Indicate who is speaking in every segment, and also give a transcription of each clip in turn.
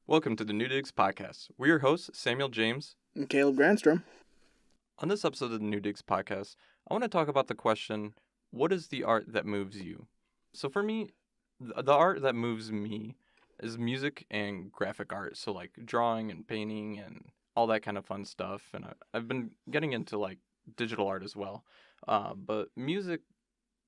Speaker 1: Welcome to the New Digs Podcast. We're your hosts, Samuel James.
Speaker 2: And Caleb Grandstrom.
Speaker 1: On this episode of the New Digs Podcast, I want to talk about the question, what is the art that moves you? So for me, the art that moves me is music and graphic art. So like drawing and painting and all that kind of fun stuff. And I've been getting into like digital art as well. But music,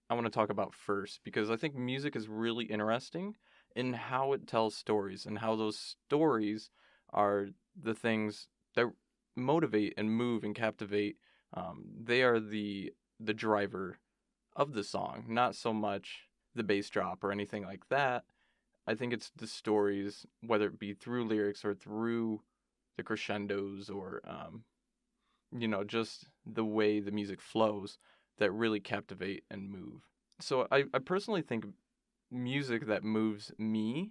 Speaker 1: I want to talk about first because I think music is really interesting in how it tells stories and how those stories are the things that motivate and move and captivate. They are the driver of the song, not so much the bass drop or anything like that. I think it's the stories, whether it be through lyrics or through the crescendos or just the way the music flows that really captivate and move. So I personally think music that moves me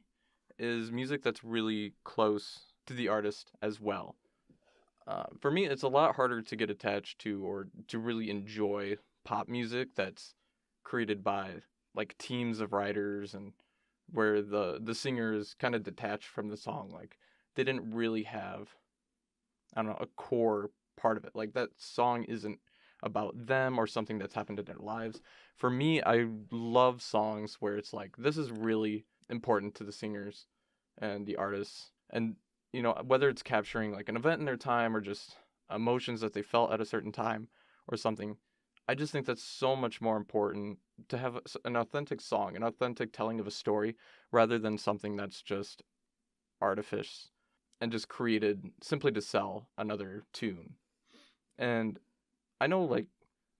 Speaker 1: is music that's really close to the artist as well. For me, it's a lot harder to get attached to or to really enjoy pop music that's created by like teams of writers and where the singer is kind of detached from the song. Like they didn't really have, I don't know, a core part of it. Like that song isn't about them or something that's happened in their lives. For me, I love songs where it's like this is really important to the singers and the artists, and whether it's capturing like an event in their time or just emotions that they felt at a certain time or something. I just think that's so much more important to have an authentic song, an authentic telling of a story, rather than something that's just artifice and just created simply to sell another tune. And I know like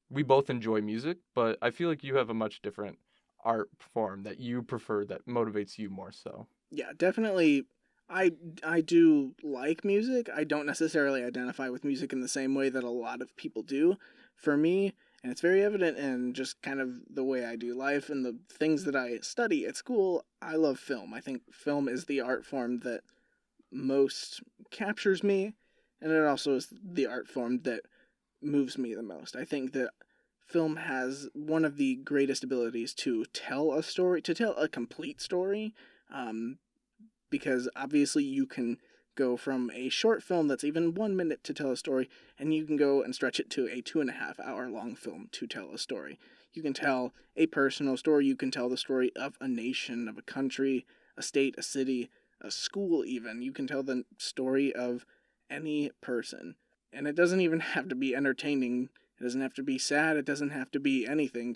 Speaker 1: we both enjoy music, but I feel like you have a much different art form that you prefer that motivates you more so.
Speaker 2: Yeah, definitely. I do like music. I don't necessarily identify with music in the same way that a lot of people do. For me, and it's very evident in just kind of the way I do life and the things that I study at school, I love film. I think film is the art form that most captures me, and it also is the art form that moves me the most. I think that film has one of the greatest abilities to tell a story, to tell a complete story, um, because obviously you can go from a short film that's even 1 minute to tell a story, and you can go and stretch it to a 2.5 hour long film to tell a story. You can tell a personal story, you can tell the story of a nation, of a country, a state, a city, a school, even. You can tell the story of any person. And it doesn't even have to be entertaining. It doesn't have to be sad. It doesn't have to be anything.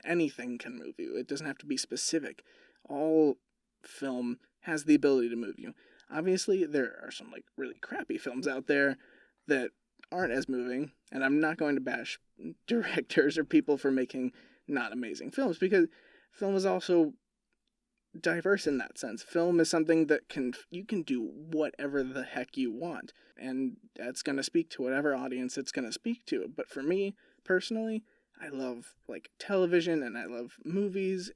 Speaker 2: Anything can move you. It doesn't have to be specific. All film has the ability to move you. Obviously, there are some like really crappy films out there that aren't as moving, and I'm not going to bash directors or people for making not amazing films because film is also diverse in that sense. Film is something that you can do whatever the heck you want, and that's going to speak to whatever audience it's going to speak to. But for me personally, I love like television and I love movies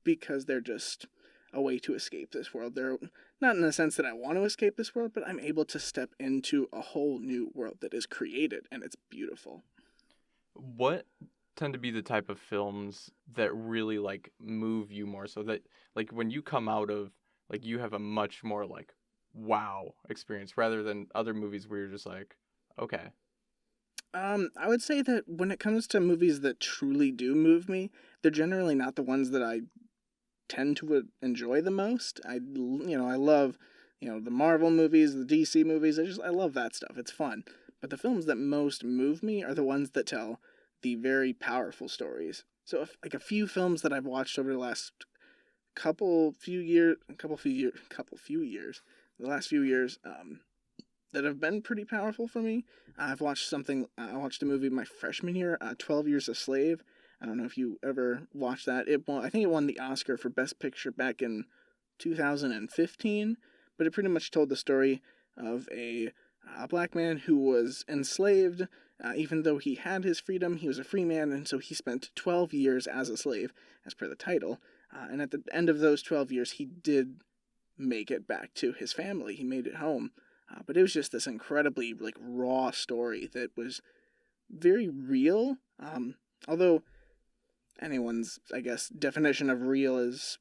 Speaker 2: because they're just a way to escape this world. They're not in the sense that I want to escape this world, but I'm able to step into a whole new world that is created and it's beautiful.
Speaker 1: What tend to be the type of films that really like move you more so that like when you come out of like you have a much more like wow experience rather than other movies where you're just like okay.
Speaker 2: I would say that when it comes to movies that truly do move me, they're generally not the ones that I tend to enjoy the most. I love, the Marvel movies, the DC movies. I love that stuff. It's fun. But the films that most move me are the ones that tell the very powerful stories. So, if, like a few films that I've watched over the last the last few years, that have been pretty powerful for me. I've watched something. I watched a movie my freshman year, 12 Years a Slave. I don't know if you ever watched that. I think it won the Oscar for Best Picture back in 2015, but it pretty much told the story of a black man who was enslaved. Even though he had his freedom, he was a free man, and so he spent 12 years as a slave, as per the title. And at the end of those 12 years, he did make it back to his family. He made it home. But it was just this incredibly like raw story that was very real. Although anyone's, I guess, definition of real is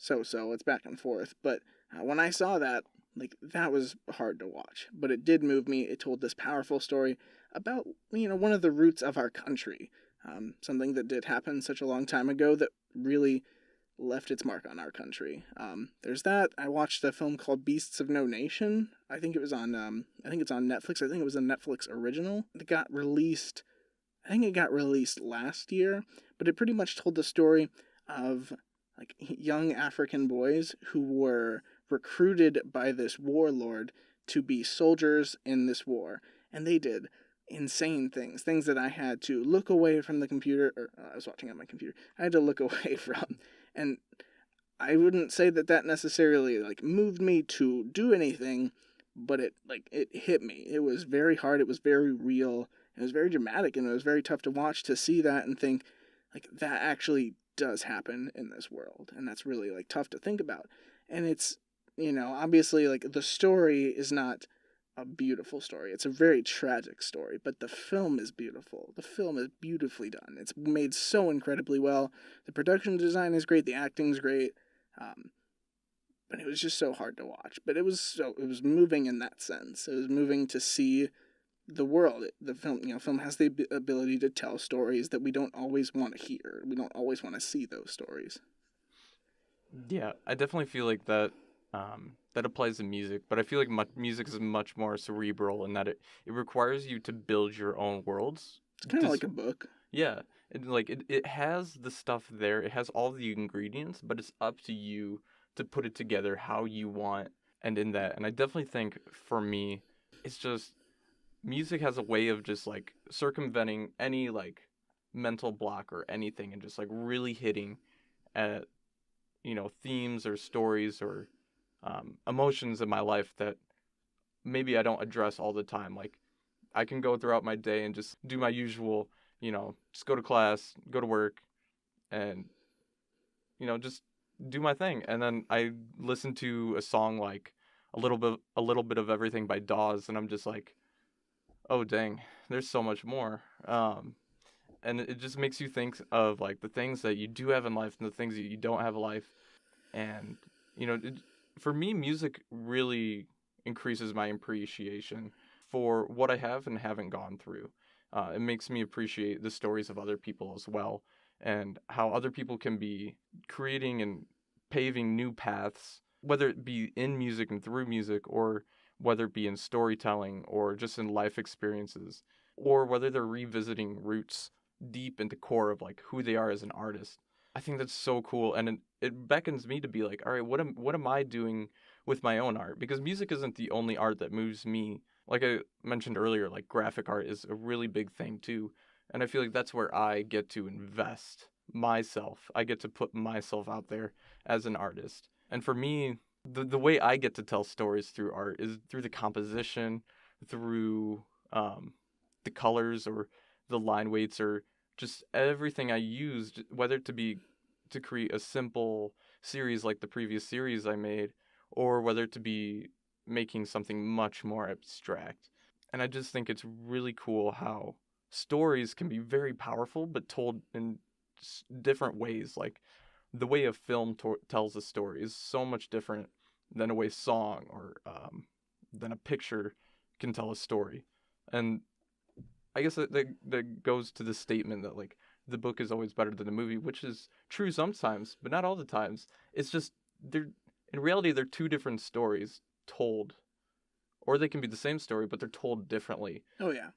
Speaker 2: so. It's back and forth. But when I saw that, like, that was hard to watch. But it did move me. It told this powerful story about, one of the roots of our country. Something that did happen such a long time ago that really left its mark on our country. There's that. I watched a film called Beasts of No Nation. I think it was on. I think it's on Netflix. I think it was a Netflix original. It got released. I think it got released last year, but it pretty much told the story of like young African boys who were recruited by this warlord to be soldiers in this war, and they did insane things that I had to look away from the computer, or I was watching on my computer. I had to look away from, and I wouldn't say that necessarily like moved me to do anything, but it hit me. It was very hard. It was very real. It was very dramatic, and it was very tough to watch, to see that and think like that actually does happen in this world, and that's really like tough to think about. And it's, obviously, like, the story is not a beautiful story. It's a very tragic story, but the film is beautiful. The film is beautifully done. It's made so incredibly well. The production design is great. The acting's great. But it was just so hard to watch. But it was moving in that sense. It was moving to see the world. The film has the ability to tell stories that we don't always want to hear. We don't always want to see those stories.
Speaker 1: Yeah, I definitely feel like that that applies to music, but I feel like music is much more cerebral in that it requires you to build your own worlds.
Speaker 2: It's kind of like a book.
Speaker 1: Yeah, it has the stuff there. It has all the ingredients, but it's up to you to put it together how you want. And in that, and I definitely think for me, it's just music has a way of just like circumventing any like mental block or anything, and just like really hitting at themes or stories or emotions in my life that maybe I don't address all the time. Like, I can go throughout my day and just do my usual, just go to class, go to work, and, just do my thing. And then I listen to a song like a little bit of everything by Dawes, and I'm just like, oh dang, there's so much more. And it just makes you think of like the things that you do have in life and the things that you don't have in life. And, for me, music really increases my appreciation for what I have and haven't gone through. It makes me appreciate the stories of other people as well, and how other people can be creating and paving new paths, whether it be in music and through music, or whether it be in storytelling or just in life experiences, or whether they're revisiting roots deep into core of like who they are as an artist. I think that's so cool, and it beckons me to be like, all right, what am I doing with my own art? Because music isn't the only art that moves me. Like I mentioned earlier, like graphic art is a really big thing too, and I feel like that's where I get to invest myself. I get to put myself out there as an artist, and for me, the way I get to tell stories through art is through the composition, through the colors or the line weights, or just everything I used, whether it to be to create a simple series like the previous series I made, or whether it to be making something much more abstract. And I just think it's really cool how stories can be very powerful, but told in different ways. Like the way a film tells a story is so much different than a way song or than a picture can tell a story. And I guess that goes to the statement that like the book is always better than the movie, which is true sometimes, but not all the times. It's just in reality they're two different stories told, or they can be the same story, but they're told differently.
Speaker 2: Oh yeah.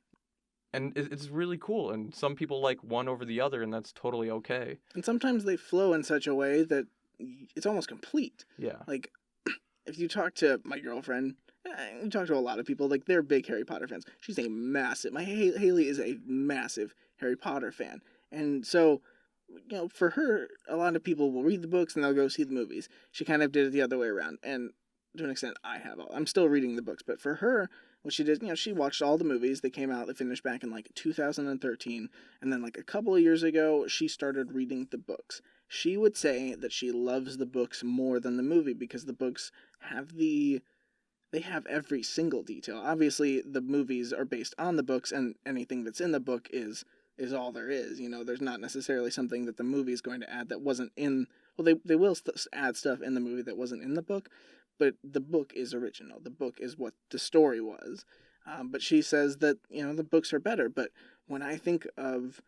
Speaker 1: And it's really cool, and some people like one over the other, and that's totally okay.
Speaker 2: And sometimes they flow in such a way that it's almost complete.
Speaker 1: Yeah.
Speaker 2: Like, if you talk to my girlfriend, you talk to a lot of people, like, they're big Harry Potter fans. She's a massive, Haley is a massive Harry Potter fan. And so, for her, a lot of people will read the books and they'll go see the movies. She kind of did it the other way around. And to an extent, I'm still reading the books. But for her, what she did, she watched all the movies. They came out, they finished back in like 2013. And then like a couple of years ago, she started reading the books. She would say that she loves the books more than the movie because the books they have every single detail. Obviously, the movies are based on the books, and anything that's in the book is all there is. There's not necessarily something that the movie is going to add that wasn't in well, they will add stuff in the movie that wasn't in the book, but the book is original. The book is what the story was. But she says that the books are better. But when I think of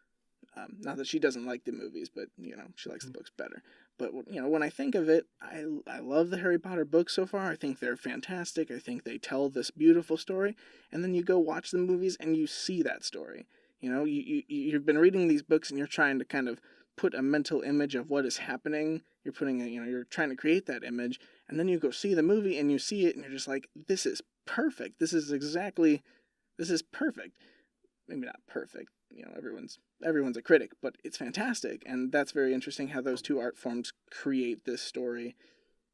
Speaker 2: not that she doesn't like the movies, but she likes the books better. But when I think of it, I love the Harry Potter books so far. I think they're fantastic. I think they tell this beautiful story, and then you go watch the movies and you see that story. You've been reading these books and you're trying to kind of put a mental image of what is happening. You're putting you're trying to create that image, and then you go see the movie and you see it and you're just like, this is perfect. This is perfect. Maybe not perfect. Everyone's a critic, but it's fantastic, and that's very interesting how those two art forms create this story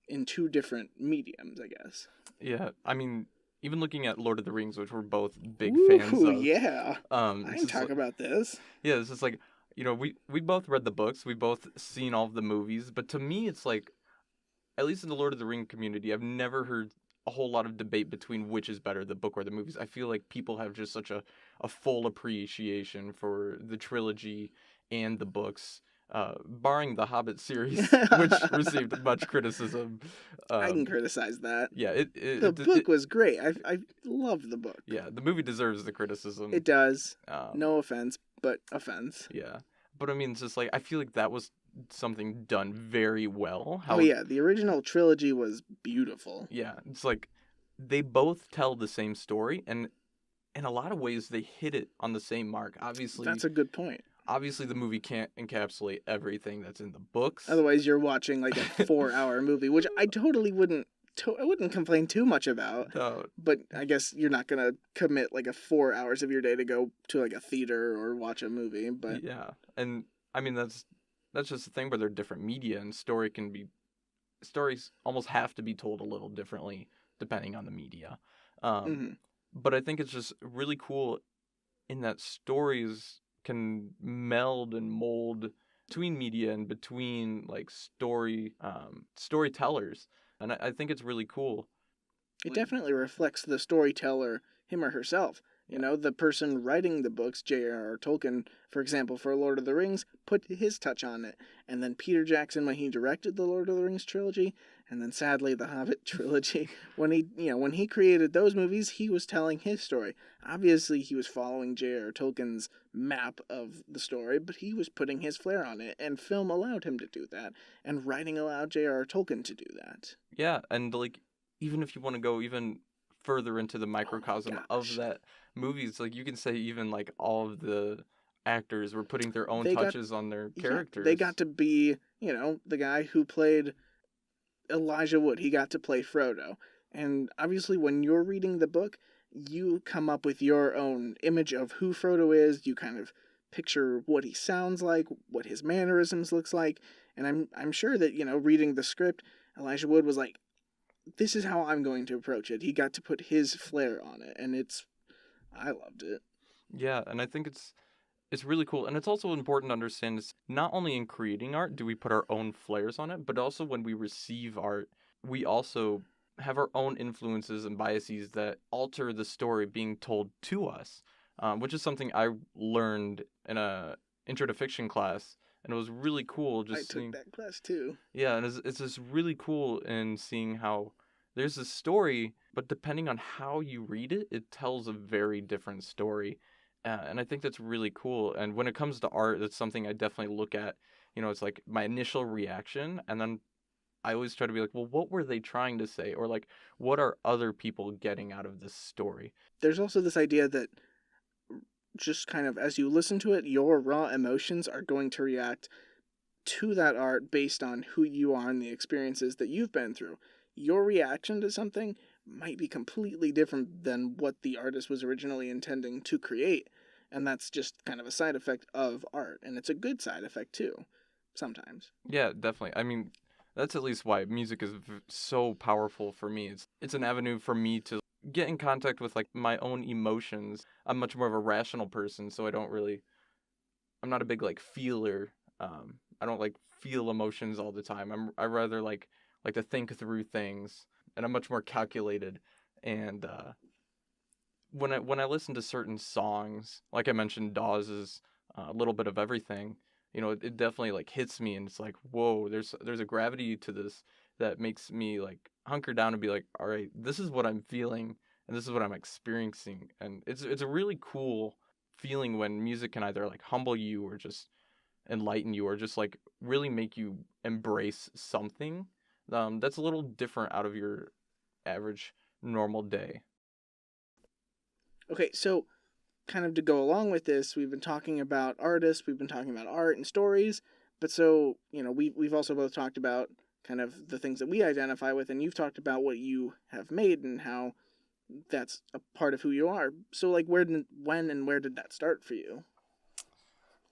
Speaker 2: in two different mediums, I guess.
Speaker 1: Yeah, I mean, even looking at Lord of the Rings, which we're both big
Speaker 2: Ooh,
Speaker 1: fans of.
Speaker 2: Yeah. I
Speaker 1: It's
Speaker 2: can
Speaker 1: just
Speaker 2: talk about this.
Speaker 1: yeah, it's just like, we both read the books, we both seen all of the movies, but to me, it's like, at least in the Lord of the Ring community, I've never heard a whole lot of debate between which is better, the book or the movies. I feel like people have just such a full appreciation for the trilogy and the books, barring the Hobbit series, which received much criticism.
Speaker 2: I can criticize that.
Speaker 1: Yeah,
Speaker 2: The book was great. I loved the book.
Speaker 1: yeah, the movie deserves the criticism.
Speaker 2: It does.
Speaker 1: Um,
Speaker 2: No offense, but offense.
Speaker 1: yeah, but I mean, it's just like, I feel like that was something done very well.
Speaker 2: Oh yeah, the original trilogy was beautiful.
Speaker 1: Yeah, it's like they both tell the same story, and in a lot of ways they hit it on the same mark.
Speaker 2: That's a good point.
Speaker 1: Obviously the movie can't encapsulate everything that's in the books.
Speaker 2: Otherwise, you're watching like a 4-hour movie, which I totally wouldn't. I wouldn't complain too much about. But I guess you're not gonna commit like 4 hours of your day to go to like a theater or watch a movie. But
Speaker 1: yeah, and I mean that's just the thing where they're different media, and stories almost have to be told a little differently depending on the media.
Speaker 2: mhm.
Speaker 1: But I think it's just really cool in that stories can meld and mold between media and between like storytellers, and I think it's really cool.
Speaker 2: It definitely reflects the storyteller, him or herself. The person writing the books, J.R.R. Tolkien, for example, for Lord of the Rings, put his touch on it. And then Peter Jackson, when he directed the Lord of the Rings trilogy, and then sadly the Hobbit trilogy, when he created those movies, he was telling his story. Obviously, he was following J.R.R. Tolkien's map of the story, but he was putting his flair on it, and film allowed him to do that, and writing allowed J.R.R. Tolkien to do that.
Speaker 1: Yeah, and like, even if you want to go even further into the microcosm of that movie, it's like you can say even like all of the actors were putting their own touches on their characters.
Speaker 2: They got to be, the guy who played Elijah Wood, he got to play Frodo. And obviously when you're reading the book, you come up with your own image of who Frodo is. You kind of picture what he sounds like, what his mannerisms looks like. And I'm sure that, reading the script, Elijah Wood was like, this is how I'm going to approach it. He got to put his flair on it, and I loved it.
Speaker 1: Yeah, and I think it's really cool, and it's also important to understand is not only in creating art do we put our own flares on it, but also when we receive art, we also have our own influences and biases that alter the story being told to us, which is something I learned in a intro to fiction class. And it was really cool just
Speaker 2: seeing... I took that class too.
Speaker 1: Yeah, and it's just really cool in seeing how there's a story, but depending on how you read it, it tells a very different story. And I think that's really cool. And when it comes to art, that's something I definitely look at. It's like my initial reaction, and then I always try to be like, well, what were they trying to say? Or like, what are other people getting out of this story?
Speaker 2: There's also this idea that just kind of as you listen to it, your raw emotions are going to react to that art based on who you are and the experiences that you've been through. Your reaction to something might be completely different than what the artist was originally intending to create. And that's just kind of a side effect of art. And it's a good side effect too, sometimes.
Speaker 1: Yeah, definitely. I mean, that's at least why music is so powerful for me. It's an avenue for me to get in contact with like my own emotions. I'm much more of a rational person, so I'm not a big like feeler. I don't like feel emotions all the time. I rather like to think through things, and I'm much more calculated. And when I listen to certain songs, like I mentioned, Dawes's "A Little Bit of Everything," it definitely like hits me, and it's like, whoa, there's a gravity to this that makes me like hunker down and be like, all right, this is what I'm feeling and this is what I'm experiencing. And it's a really cool feeling when music can either like humble you or just enlighten you or just like really make you embrace something that's a little different out of your average normal day.
Speaker 2: Okay, so kind of to go along with this, we've been talking about artists, we've been talking about art and stories, but so, we've also both talked about kind of the things that we identify with, and you've talked about what you have made and how that's a part of who you are. So, like, when and where did that start for you?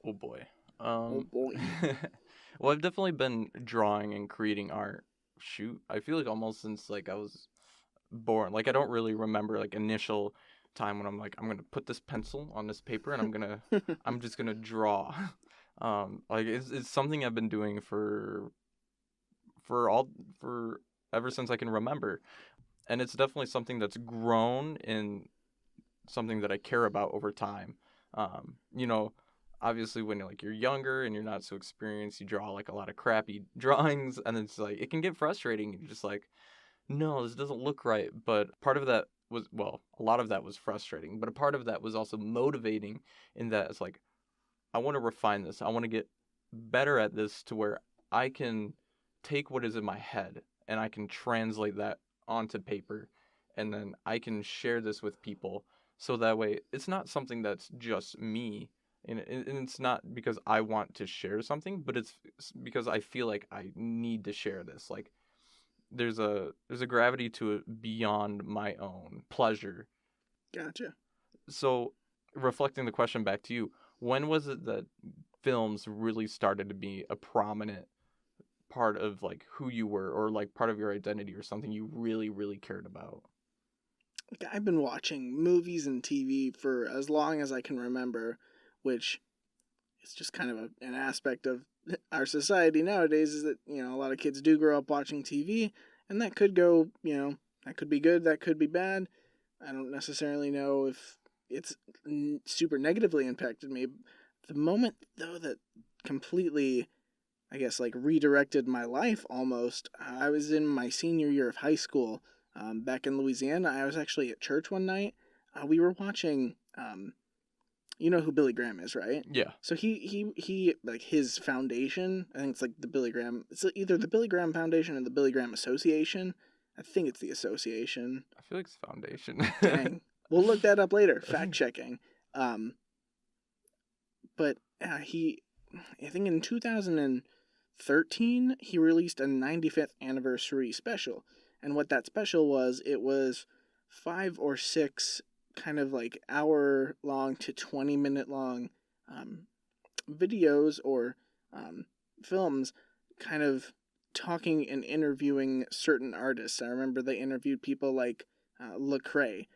Speaker 1: Oh boy.
Speaker 2: Oh boy.
Speaker 1: Well, I've definitely been drawing and creating art. Shoot, I feel like almost since like I was born. Like I don't really remember like initial time when I'm like I'm gonna put this pencil on this paper and I'm just gonna draw. Like it's something I've been doing for all for ever since I can remember, and it's definitely something that's grown in something that I care about over time. Um, you know, Obviously when you're younger and you're not so experienced, you draw like a lot of crappy drawings, and it's like it can get frustrating. You're just like, no, this doesn't look right. But part of that was, well, a lot of that was frustrating, but a part of that was also motivating in that it's like, I want to refine this. I want to get better at this to where I can take what is in my head and I can translate that onto paper, and then I can share this with people so that way it's not something that's just me. And it's not because I want to share something, but it's because I feel like I need to share this. Like there's a gravity to it beyond my own pleasure.
Speaker 2: Gotcha.
Speaker 1: So, reflecting the question back to you, when was it that films really started to be a prominent part of like who you were or like part of your identity or something you really really cared about?
Speaker 2: I've been watching movies and TV for as long as I can remember, which is just kind of an aspect of our society nowadays, is that, a lot of kids do grow up watching TV, and that could go, that could be good, that could be bad. I don't necessarily know if it's super negatively impacted me. The moment, though, that completely, I guess, like redirected my life almost, I was in my senior year of high school, back in Louisiana. I was actually at church one night. We were watching, you know who Billy Graham is, right?
Speaker 1: Yeah.
Speaker 2: So he like his foundation, I think it's like the Billy Graham, it's either the Billy Graham Foundation or the Billy Graham Association. I think it's the association.
Speaker 1: I feel like it's foundation.
Speaker 2: Dang. We'll look that up later. Fact checking. But I think in 2013, he released a 95th anniversary special. And what that special was, it was 5 or 6 kind of like hour long to 20-minute long videos or films kind of talking and interviewing certain artists. I remember they interviewed people like Lecrae.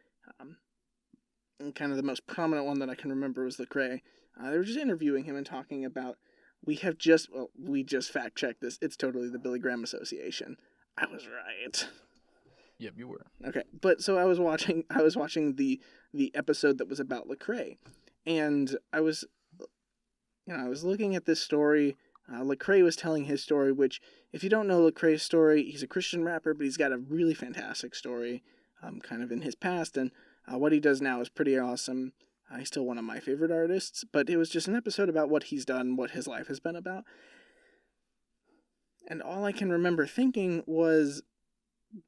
Speaker 2: And kind of the most prominent one that I can remember was Lecrae. They were just interviewing him and talking about, we just fact checked this. It's totally the Billy Graham Association. I was right.
Speaker 1: Yep, you were.
Speaker 2: Okay, but so I was watching the episode that was about Lecrae, and I was looking at this story. Lecrae was telling his story, which, if you don't know Lecrae's story, he's a Christian rapper, but he's got a really fantastic story, kind of in his past, and what he does now is pretty awesome. He's still one of my favorite artists, but it was just an episode about what he's done, what his life has been about. And all I can remember thinking was,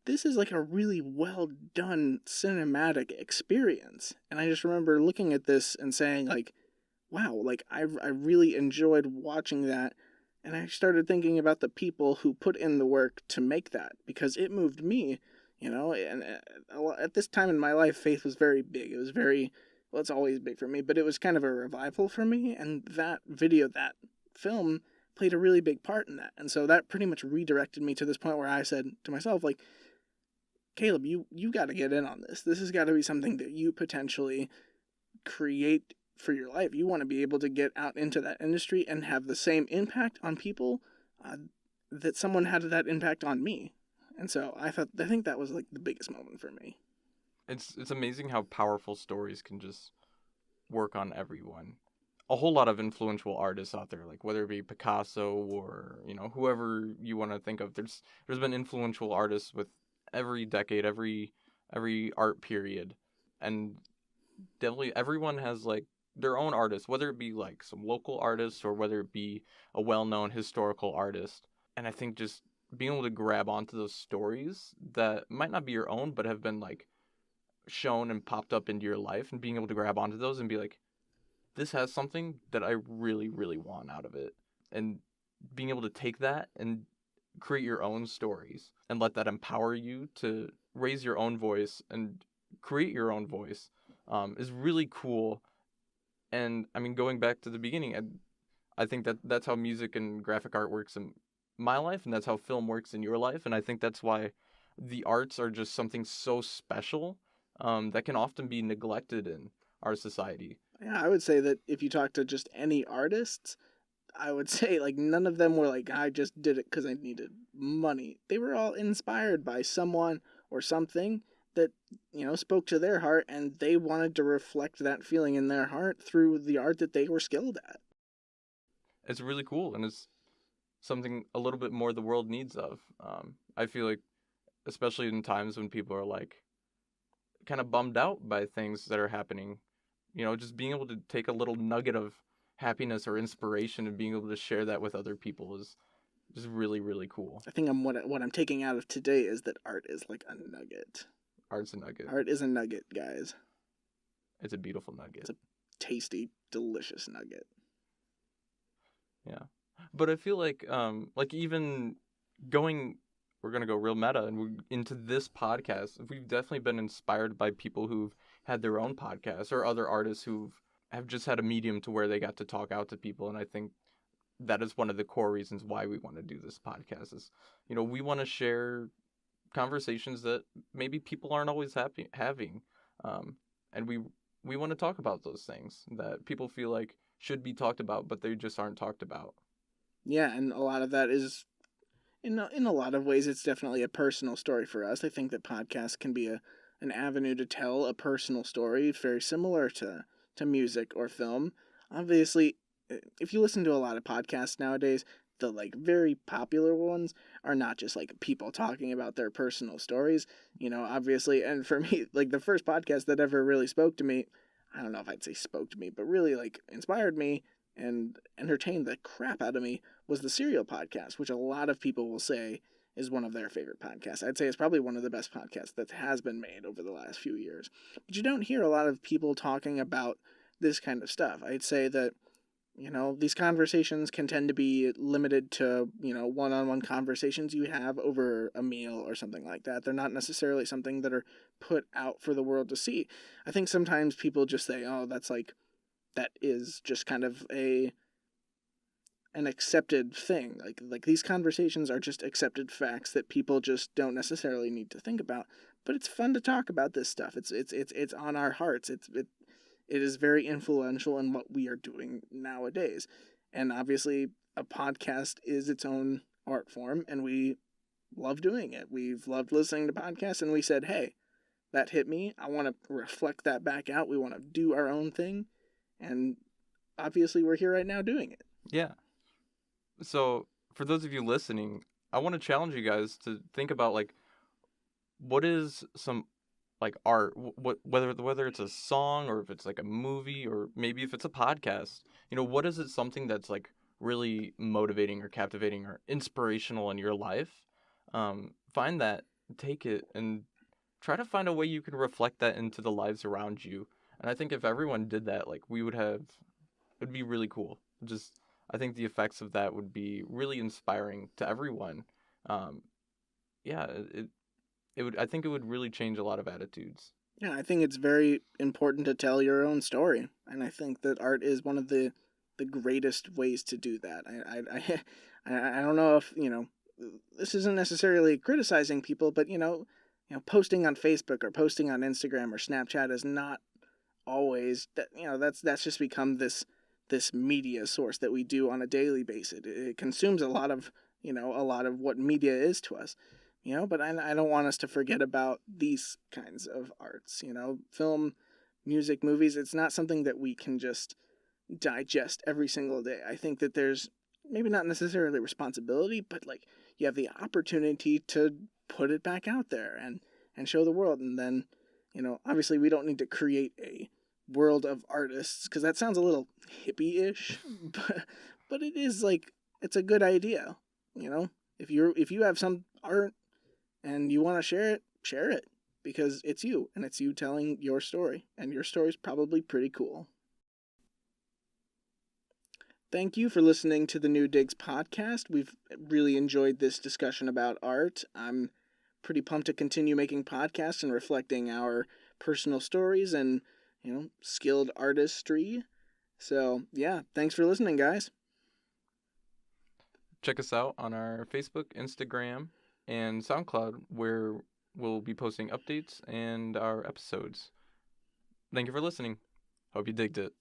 Speaker 2: this is like a really well done cinematic experience. And I just remember looking at this and saying, like, wow, like I really enjoyed watching that. And I started thinking about the people who put in the work to make that, because it moved me, and at this time in my life, faith was very big. It was very, well, it's always big for me, but it was kind of a revival for me. And that film played a really big part in that. And so that pretty much redirected me to this point where I said to myself, like, Caleb, you got to get in on this. This has got to be something that you potentially create for your life. You want to be able to get out into that industry and have the same impact on people that someone had that impact on me. And so I think that was like the biggest moment for me.
Speaker 1: It's amazing how powerful stories can just work on everyone. a whole lot of influential artists out there, like whether it be Picasso or, you know, whoever you want to think of. There's been influential artists with every decade, every art period, and definitely everyone has like their own artist, whether it be like some local artists or whether it be a well-known historical artist. And I think just being able to grab onto those stories that might not be your own but have been like shown and popped up into your life, and being able to grab onto those and be like, this has something that I really, really want out of it. And being able to take that and create your own stories and let that empower you to raise your own voice and create your own voice is really cool. And I mean, going back to the beginning, I think that that's how music and graphic art works in my life, and that's how film works in your life. And I think that's why the arts are just something so special that can often be neglected in our society.
Speaker 2: Yeah, I would say that if you talk to just any artists, I would say like none of them were like, I just did it because I needed money. They were all inspired by someone or something that, you know, spoke to their heart, and they wanted to reflect that feeling in their heart through the art that they were skilled at.
Speaker 1: It's really cool, and it's something a little bit more the world needs of. I feel like, especially in times when people are like kind of bummed out by things that are happening, you know, just being able to take a little nugget of happiness or inspiration and being able to share that with other people is just really, really cool.
Speaker 2: I think what I'm taking out of today is that art is like a nugget.
Speaker 1: Art's a nugget.
Speaker 2: Art is a nugget, guys.
Speaker 1: It's a beautiful nugget.
Speaker 2: It's a tasty, delicious nugget.
Speaker 1: Yeah. But I feel like even going, we're gonna go real meta and into this podcast. We've definitely been inspired by people who've had their own podcasts or other artists who've have just had a medium to where they got to talk out to people. And I think that is one of the core reasons why we want to do this podcast. Is, you know, we want to share conversations that maybe people aren't always happy having, and we want to talk about those things that people feel like should be talked about, but they just aren't talked about.
Speaker 2: Yeah, and a lot of that is in a lot of ways it's definitely a personal story for us. I think that podcasts can be an avenue to tell a personal story very similar to music or film. Obviously, if you listen to a lot of podcasts nowadays, the like very popular ones are not just like people talking about their personal stories, you know, obviously. And for me, like the first podcast that ever really spoke to me, I don't know if I'd say spoke to me, but really like inspired me and entertained the crap out of me was the Serial podcast, which a lot of people will say is one of their favorite podcasts. I'd say it's probably one of the best podcasts that has been made over the last few years. But you don't hear a lot of people talking about this kind of stuff. I'd say that, you know, these conversations can tend to be limited to, you know, one-on-one conversations you have over a meal or something like that. They're not necessarily something that are put out for the world to see. I think sometimes people just say, oh, that is just kind of an accepted thing. Like these conversations are just accepted facts that people just don't necessarily need to think about. But it's fun to talk about this stuff. It's on our hearts. It is very influential in what we are doing nowadays. And obviously a podcast is its own art form, and we love doing it. We've loved listening to podcasts, and we said, hey, that hit me. I want to reflect that back out. We want to do our own thing. And obviously we're here right now doing it.
Speaker 1: Yeah. So for those of you listening, I want to challenge you guys to think about like, what is some like art, whether it's a song or if it's like a movie or maybe if it's a podcast, you know, what is it something that's like really motivating or captivating or inspirational in your life? Find that, take it, and try to find a way you can reflect that into the lives around you. And I think if everyone did that, like it'd be really cool. Just, I think the effects of that would be really inspiring to everyone. Yeah, it would. I think it would really change a lot of attitudes.
Speaker 2: Yeah, I think it's very important to tell your own story, and I think that art is one of the greatest ways to do that. I don't know if, you know, this isn't necessarily criticizing people, but you know, posting on Facebook or posting on Instagram or Snapchat is not always that. You know, that's just become this media source that we do on a daily basis. It consumes a lot of what media is to us. You know, but I don't want us to forget about these kinds of arts, you know, film, music, movies. It's not something that we can just digest every single day. I think that there's maybe not necessarily responsibility, but like you have the opportunity to put it back out there and show the world. And then, obviously we don't need to create a world of artists because that sounds a little hippie-ish, but it is like it's a good idea. If you have some art and you want to share it because it's you and it's you telling your story, and your story's probably pretty cool. Thank you for listening to the New Digs podcast. We've really enjoyed this discussion about art. I'm pretty pumped to continue making podcasts and reflecting our personal stories and, skilled artistry. So, yeah, thanks for listening, guys.
Speaker 1: Check us out on our Facebook, Instagram, and SoundCloud, where we'll be posting updates and our episodes. Thank you for listening. Hope you digged it.